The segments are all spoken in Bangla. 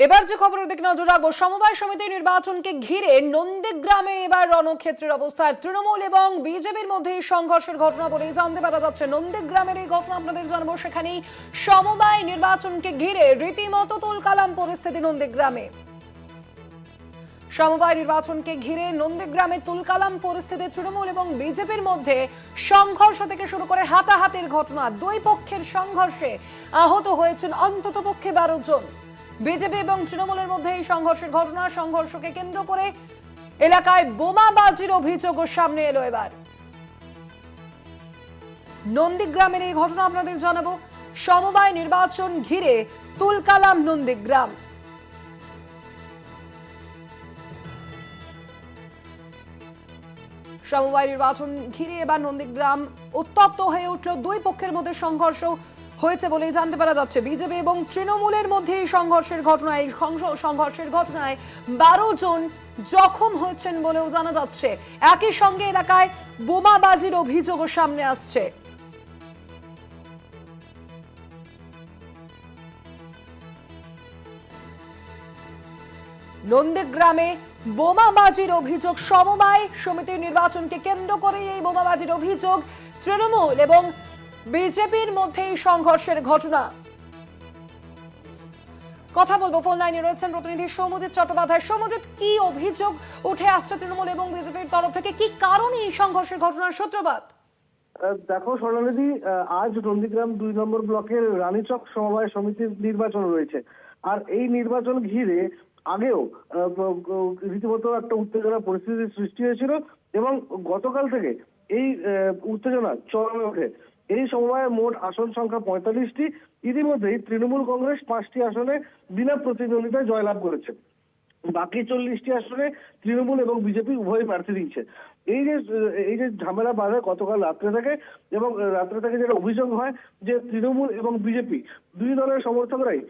এবার যে খবরের দিকে নজর রাখবো, সমবায় সমিতির নির্বাচনকে ঘিরে নন্দীগ্রামে এবার রণক্ষেত্রের অবস্থা। তৃণমূল এবং বিজেপির মধ্যে সংঘর্ষের ঘটনা বলেই জানতে পারা যাচ্ছে। নন্দীগ্রামের এই ঘটনা আপনাদের জানাবো। সেখানেই সমবায় নির্বাচনকে ঘিরে রীতিমতো তুলকালাম পরিস্থিতি নন্দীগ্রামে। সমবায় নির্বাচনকে ঘিরে নন্দীগ্রামে তুলকালাম পরিস্থিতি। তৃণমূল এবং বিজেপির মধ্যে সংঘর্ষ থেকে শুরু করে হাতাহাতির ঘটনা। দুই পক্ষের সংঘর্ষে আহত হয়েছেন অন্ততপক্ষে 12 জন। বিজেপি এবং তৃণমূলের মধ্যে এই সংঘর্ষের ঘটনা, সংঘর্ষকে কেন্দ্র করে এলাকায় বোমাবাজির অভিযোগও সামনে এলো। এবার নন্দীগ্রামের এই ঘটনা আপনাদের জানাবো। সমবায় নির্বাচন ঘিরে তুলকালাম নন্দীগ্রাম। সমবায় নির্বাচন ঘিরে এবার নন্দীগ্রাম উত্তপ্ত হয়ে উঠল। দুই পক্ষের মধ্যে সংঘর্ষ হয়েছে বলেই জানতে পারা যাচ্ছে। বিজেপি এবং তৃণমূলের মধ্যে এই সংঘর্ষের ঘটনায় 12 জন জখম হয়েছেন বলেও জানা যাচ্ছে। একই সঙ্গে এলাকায় বোমাবাজির অভিযোগও সামনে আসছে। নন্দীগ্রামে বোমাবাজির অভিযোগ। সমবায় সমিতির নির্বাচনকে কেন্দ্র করে এই বোমাবাজির অভিযোগ। তৃণমূল এবং বিজেপির মধ্যে এই সংঘর্ষের ঘটনা। কথা বলবো, ফোন লাইনে রয়েছেন প্রতিনিধি সৌম্যজিৎ চট্টোপাধ্যায়। সৌম্যজিৎ, কি অভিযোগ উঠে আসছে তৃণমূল এবং বিজেপির তরফ থেকে? কি কারণে এই সংঘর্ষের ঘটনার সূত্রপাত? দেখো স্বর্ণালী, আজ নন্দীগ্রাম 2 নম্বর ব্লকের রানীচক সমবায় সমিতির নির্বাচন রয়েছে। আর এই নির্বাচন ঘিরে আগেও রীতিমতো একটা উত্তেজনা পরিস্থিতির সৃষ্টি হয়েছিল এবং গতকাল থেকে এই উত্তেজনা চরমে ওঠে। এই সমবায়ে মোট আসন সংখ্যা 45টি। ইতিমধ্যেই তৃণমূল কংগ্রেস 5টি আসনে বিনা প্রতিদ্বন্দ্বিতায় জয়লাভ করেছে। বাকি 40টি আসনে তৃণমূল এবং বিজেপি উভয় প্রার্থী দিচ্ছে। এই যে ঝামেলা বাঁধে গতকাল রাত্রে থেকে, এবং রাত্রে থেকে যেটা অভিযোগ হয় যে তৃণমূল এবং বিজেপি দুই দলের সমর্থকরাই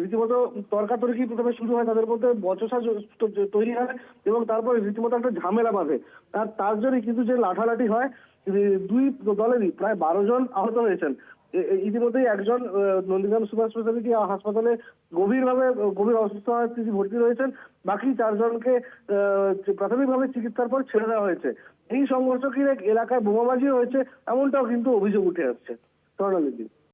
রীতিমতো তর্কাতর্কি প্রথমে শুরু হয়, তাদের মধ্যে বচসা তৈরি হয় এবং তারপরে রীতিমতো একটা ঝামেলা বাঁধে। তার জন্যই কিন্তু যে লাঠালাঠি হয়, দুই দলেরই প্রায় 12 জন আহত হয়েছেন। ইতিমধ্যেই একজন নন্দীগ্রাম সুপার স্পেশালিটি হাসপাতালে গভীর অসুস্থতায় তিনি ভর্তি রয়েছেন। বাকি 4 জনকে প্রাথমিকভাবে চিকিৎসার পর ছেড়ে দেওয়া হয়েছে। এই সংঘর্ষ ঘিরে এলাকায় বোমাবাজি হয়েছে এমনটাও কিন্তু অভিযোগ উঠে আসছে। স্বর্ণালী।